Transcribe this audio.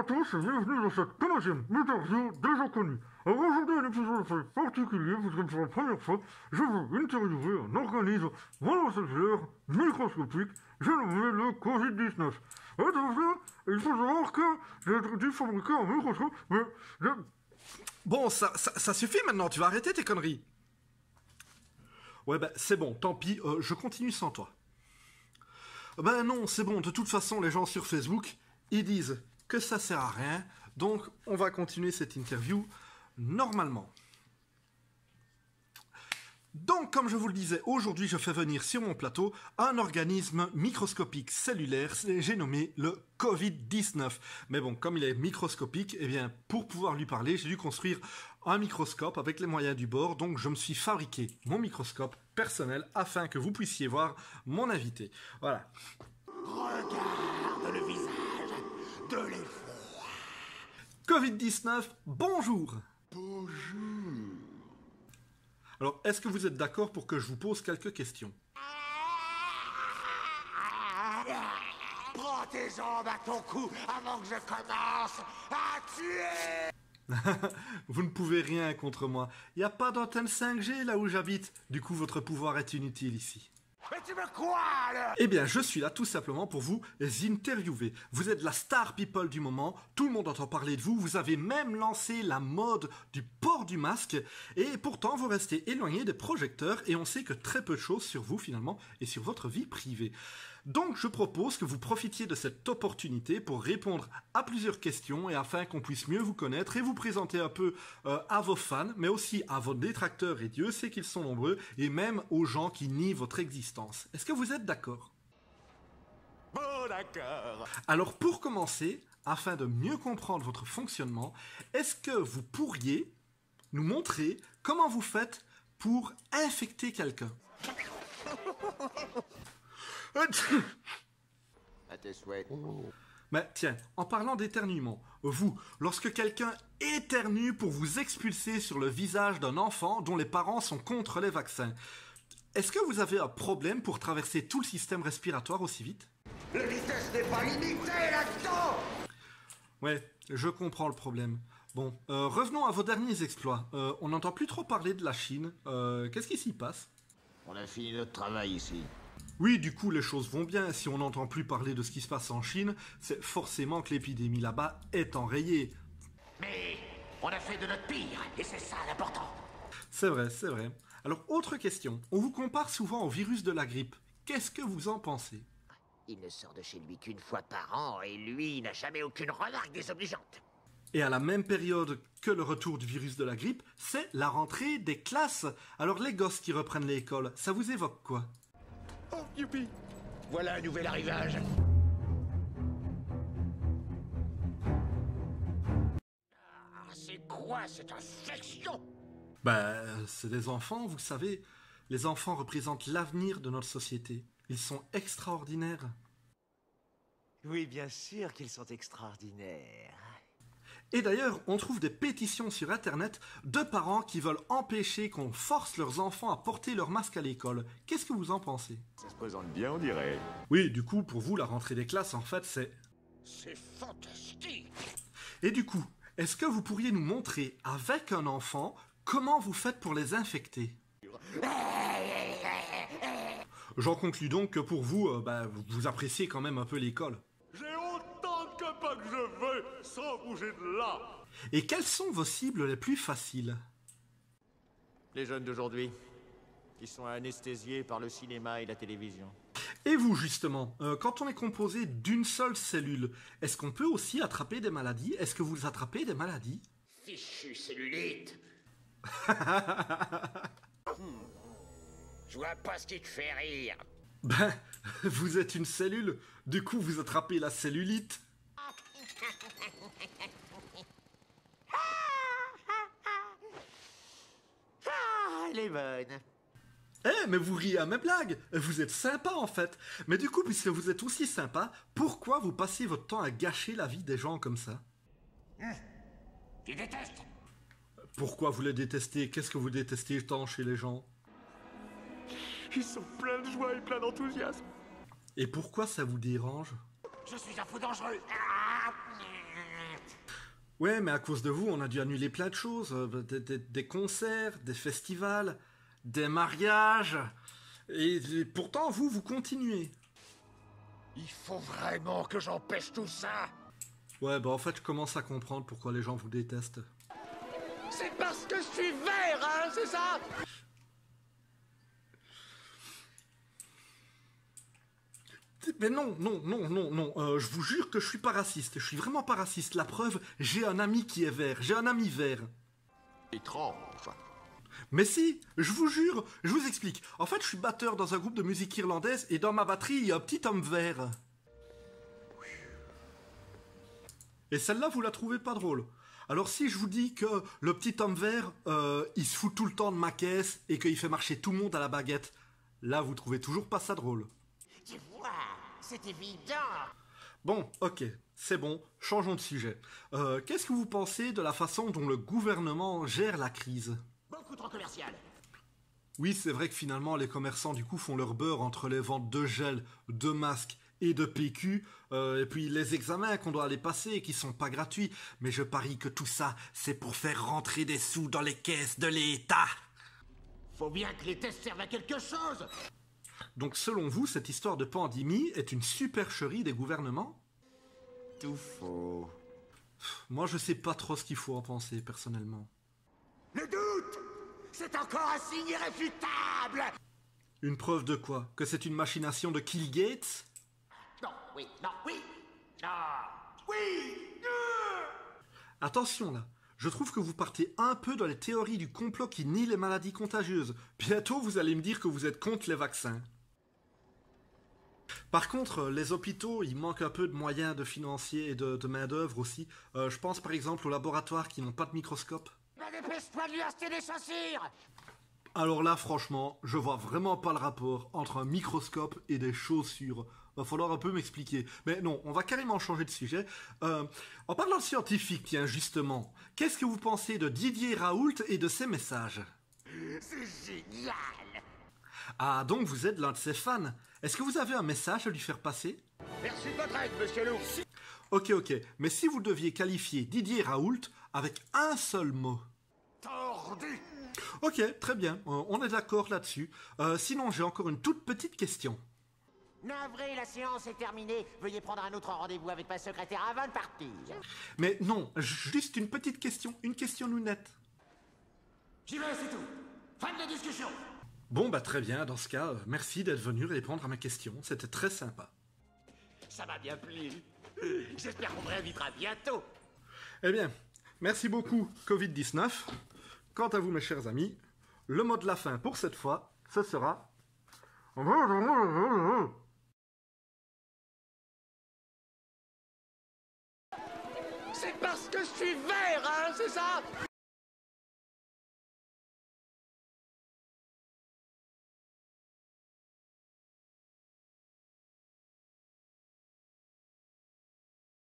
tous et bienvenue dans cette 15e interview déjà connue. Alors aujourd'hui, un épisode assez particulier, puisque pour la première fois, je veux interviewer un organisme monocellullaire microscopique, j'ai nommé le Covid-19. Et tout ça, il faut savoir que j'ai dû fabriquer un microscope, mais Bon, ça suffit maintenant, tu vas arrêter tes conneries. Ouais, bah c'est bon, tant pis, je continue sans toi. Ben non, c'est bon, de toute façon, les gens sur Facebook, ils disent que ça sert à rien, donc on va continuer cette interview normalement. Donc, comme je vous le disais, aujourd'hui, je fais venir sur mon plateau un organisme microscopique cellulaire, j'ai nommé le Covid-19. Mais bon, comme il est microscopique, eh bien, pour pouvoir lui parler, j'ai dû construire un microscope avec les moyens du bord, donc je me suis fabriqué mon microscope personnel afin que vous puissiez voir mon invité. Voilà. Regarde le visage de l'effroi. Covid-19, bonjour. Bonjour. Alors, est-ce que vous êtes d'accord pour que je vous pose quelques questions? Prends tes jambes à ton cou avant que je commence à tuer. Vous ne pouvez rien contre moi. Il n'y a pas d'antenne 5G là où j'habite. Du coup, votre pouvoir est inutile ici. Mais tu me crois, là? Eh bien, je suis là tout simplement pour vous interviewer. Vous êtes la star people du moment, tout le monde entend parler de vous, vous avez même lancé la mode du port du masque, et pourtant vous restez éloigné des projecteurs, et on sait que très peu de choses sur vous finalement, et sur votre vie privée. Donc je propose que vous profitiez de cette opportunité pour répondre à plusieurs questions, et afin qu'on puisse mieux vous connaître, et vous présenter un peu à vos fans, mais aussi à vos détracteurs, et Dieu sait qu'ils sont nombreux, et même aux gens qui nient votre existence. Est-ce que vous êtes d'accord? Bon, d'accord. Alors pour commencer, afin de mieux comprendre votre fonctionnement, est-ce que vous pourriez nous montrer comment vous faites pour infecter quelqu'un? À tes souhaits. Mais tiens, en parlant d'éternuement, vous, lorsque quelqu'un éternue pour vous expulser sur le visage d'un enfant dont les parents sont contre les vaccins, est-ce que vous avez un problème pour traverser tout le système respiratoire aussi vite? La vitesse n'est pas limitée là-dedans. Ouais, je comprends le problème. Bon, revenons à vos derniers exploits. On n'entend plus trop parler de la Chine. Qu'est-ce qui s'y passe? On a fini notre travail ici. Oui, du coup, les choses vont bien. Si on n'entend plus parler de ce qui se passe en Chine, c'est forcément que l'épidémie là-bas est enrayée. Mais on a fait de notre pire, et c'est ça l'important. C'est vrai, c'est vrai. Alors, autre question. On vous compare souvent au virus de la grippe. Qu'est-ce que vous en pensez? Il ne sort de chez lui qu'une fois par an et lui n'a jamais aucune remarque désobligeante. Et à la même période que le retour du virus de la grippe, c'est la rentrée des classes. Alors, les gosses qui reprennent l'école, ça vous évoque quoi? Oh, youpi. Voilà un nouvel arrivage. Ah, c'est quoi cette infection? Ben, c'est des enfants, vous savez. Les enfants représentent l'avenir de notre société. Ils sont extraordinaires. Oui, bien sûr qu'ils sont extraordinaires. Et d'ailleurs, on trouve des pétitions sur Internet de parents qui veulent empêcher qu'on force leurs enfants à porter leur masque à l'école. Qu'est-ce que vous en pensez? Ça se présente bien, on dirait. Oui, du coup, pour vous, la rentrée des classes, en fait, c'est... C'est fantastique. Et du coup, est-ce que vous pourriez nous montrer, avec un enfant, comment vous faites pour les infecter? J'en conclus donc que pour vous, vous appréciez quand même un peu l'école. J'ai autant de copains que je veux, sans bouger de là. Et quelles sont vos cibles les plus faciles? Les jeunes d'aujourd'hui, qui sont anesthésiés par le cinéma et la télévision. Et vous, justement, quand on est composé d'une seule cellule, est-ce qu'on peut aussi attraper des maladies? Est-ce que vous attrapez des maladies? Fichu cellulite. Je vois pas ce qui te fait rire. Ben, vous êtes une cellule, du coup vous attrapez la cellulite. Ah, elle est bonne. Eh, mais vous riez à mes blagues. Vous êtes sympa en fait. Mais du coup, puisque vous êtes aussi sympa, pourquoi vous passez votre temps à gâcher la vie des gens comme ça? Tu détestes. Pourquoi vous les détestez? Qu'est-ce que vous détestez tant chez les gens? Ils sont pleins de joie et pleins d'enthousiasme. Et pourquoi ça vous dérange? Je suis un fou dangereux. Ouais, mais à cause de vous, on a dû annuler plein de choses. Des concerts, des festivals, des mariages. Et pourtant, vous continuez. Il faut vraiment que j'empêche tout ça. Ouais, bah en fait, je commence à comprendre pourquoi les gens vous détestent. C'est parce que je suis vert, hein, c'est ça? Mais non, je vous jure que je suis pas raciste. Je suis vraiment pas raciste. La preuve, j'ai un ami qui est vert. J'ai un ami vert. Étrange. Mais si, je vous jure, je vous explique. En fait, je suis batteur dans un groupe de musique irlandaise et dans ma batterie, il y a un petit homme vert. Et celle-là, vous la trouvez pas drôle. Alors si je vous dis que le petit homme vert, il se fout tout le temps de ma caisse et qu'il fait marcher tout le monde à la baguette, là, vous trouvez toujours pas ça drôle. Tu vois, c'est évident. Bon, ok, c'est bon, changeons de sujet. Qu'est-ce que vous pensez de la façon dont le gouvernement gère la crise ? Beaucoup trop commercial. Oui, c'est vrai que finalement, les commerçants, du coup, font leur beurre entre les ventes de gel, de masques et de PQ, et puis les examens qu'on doit aller passer et qui sont pas gratuits. Mais je parie que tout ça, c'est pour faire rentrer des sous dans les caisses de l'État. Faut bien que les tests servent à quelque chose. Donc selon vous, cette histoire de pandémie est une supercherie des gouvernements ? Tout faux. Moi, je sais pas trop ce qu'il faut en penser, personnellement. Le doute, c'est encore un signe irréfutable. Une preuve de quoi ? Que c'est une machination de Bill Gates ? Non, oui, non, oui. Non. Oui. Attention là, je trouve que vous partez un peu dans les théories du complot qui nient les maladies contagieuses. Bientôt, vous allez me dire que vous êtes contre les vaccins. Par contre, les hôpitaux, il manque un peu de moyens de financiers et de main-d'œuvre aussi. Je pense par exemple aux laboratoires qui n'ont pas de microscope. Mais dépêche-toi de lui acheter des chaussures. Alors là, franchement, je vois vraiment pas le rapport entre un microscope et des chaussures. Va falloir un peu m'expliquer. Mais non, on va carrément changer de sujet. En parlant de scientifique, tiens, justement, qu'est-ce que vous pensez de Didier Raoult et de ses messages ? C'est génial. Ah, donc vous êtes l'un de ses fans. Est-ce que vous avez un message à lui faire passer ? Merci de votre aide, monsieur Loup. Ok, mais si vous deviez qualifier Didier Raoult avec un seul mot ? Tordu. Ok, très bien, on est d'accord là-dessus. Sinon, j'ai encore une toute petite question. Navré, la séance est terminée. Veuillez prendre un autre rendez-vous avec ma secrétaire avant de partir. Mais non, juste une petite question, une question nounette. J'y vais, c'est tout. Fin de discussion. Bon, bah très bien, dans ce cas, merci d'être venu répondre à ma question, c'était très sympa. Ça m'a bien plu. J'espère qu'on me réinvitera bientôt. Eh bien, merci beaucoup, Covid-19. Quant à vous, mes chers amis, le mot de la fin pour cette fois, ce sera... C'est parce que je suis vert, hein, c'est ça?